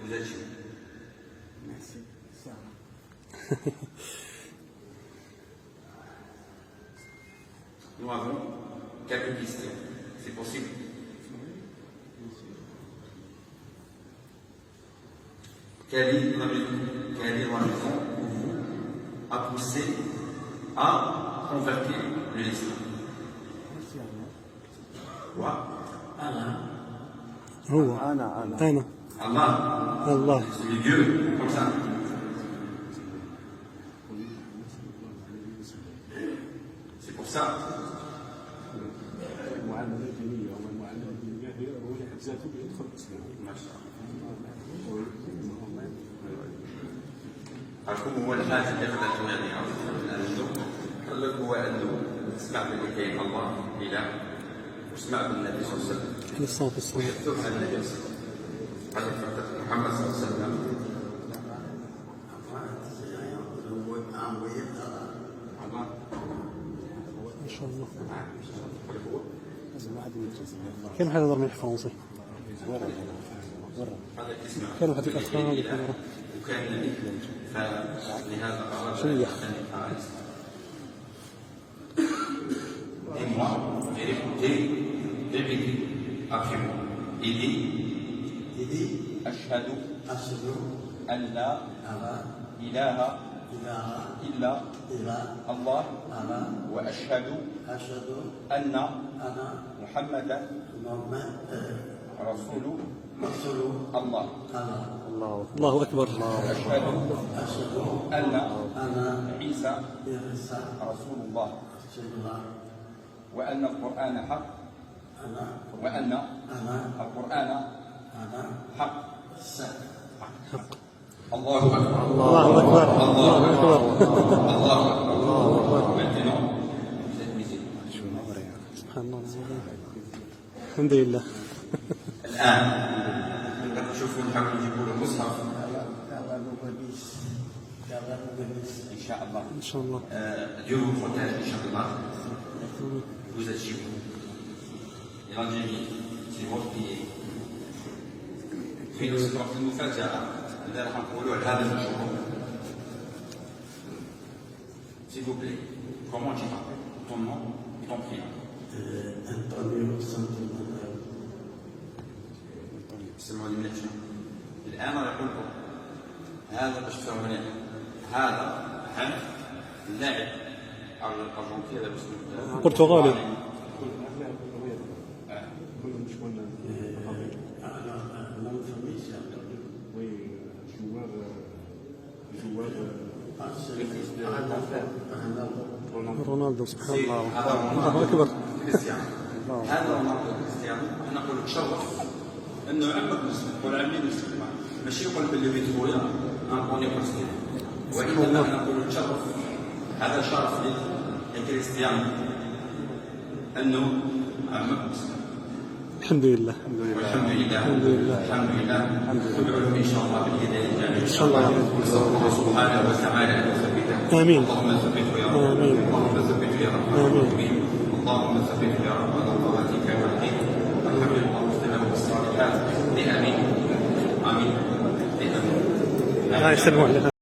vous êtes chez. Merci. Ça. Nous avons quelques questions. C'est possible? Quelle est la raison pour vous a poussé à convertir l'islam? Quoi? هو أنا Allah. الله C'est le Dieu, comme ça. C'est pour ça. المعاملة الدينية والمعاملة الدينية هي هو في حد ذاته بيدخل الإسلام. ما شاء الله. عارفين هو الحاجة اللي خلته يعني عنده قال لك هو عنده سمع باللي كاين الله إله وسمع بالنبي صلى الله عليه وسلم. عليه الصلاة والسلام. ويحثوا على النبي صلى الله عليه وسلم. قال محمد صلى الله عليه وسلم. ما شاء الله. لازم واحد يتجوز. كان واحد يهضر بالفرنسي. كان واحد الأطفال والكاميرا. وكان نبي فلهذا قرر شنو هي؟ Dis-moi, répétez après moi. Il dit أشهد أن لا إله إلا الله وأشهد أن محمدا رسول الله. الله أكبر. أشهد أن عيسى رسول الله وأن القرآن حق وأن القرآن حق. الله أكبر. الله أكبر. الله أكبر. الله أكبر. Maintenant, vous êtes musulman. سبحان الله العظيم. الحمد لله. الآن تشوفوا نحاول نجيبوا له مصحف إن شاء الله. إن شاء الله. Dieu vous protège إن شاء الله. Vous êtes chez vous. Et l'Algérie, c'est votre pays. في نصرة المفاجأة اللي راح نقولوا لهذا المشروع. S'il vous plaît, comment tu t'appelles? Ton nom et ton prénom. أنطونيو سانتيمونيو. سمعوني مليح شنو؟ الآن راح يقول لكم هذا باش تفهموا مليح. هذا حنف اللاعب الأرجنتيني هذا باسمه برتغالي. كلهم شكون رونالدو. سبحان الله. هذا الله رونالدو أكبر. كريستيانو. هذا رونالدو كريستيانو احنا نقول لك شرف انه عمك مسلم ولا عمي مسلم ماشي يقول باللي بيت خويا نعطوني كريستيانو وانما احنا نقول لك شرف. هذا شرف لك يا كريستيانو انه عمك مسلم. الحمد لله. والحمد لله. الحمد لله. الحمد لله. ندعو له ان شاء الله بالهدايه الجامعه إن شاء الله. نسال الله سبحانه وتعالى ان يثبته. آمين. اللهم ثبته يا رب. آمين. اللهم ثبته يا رب. آمين. اللهم ثبته يا رب على طاعتك والدين وحمل الله مسلما بالصالحات. آمين. آمين. الله يسلمك.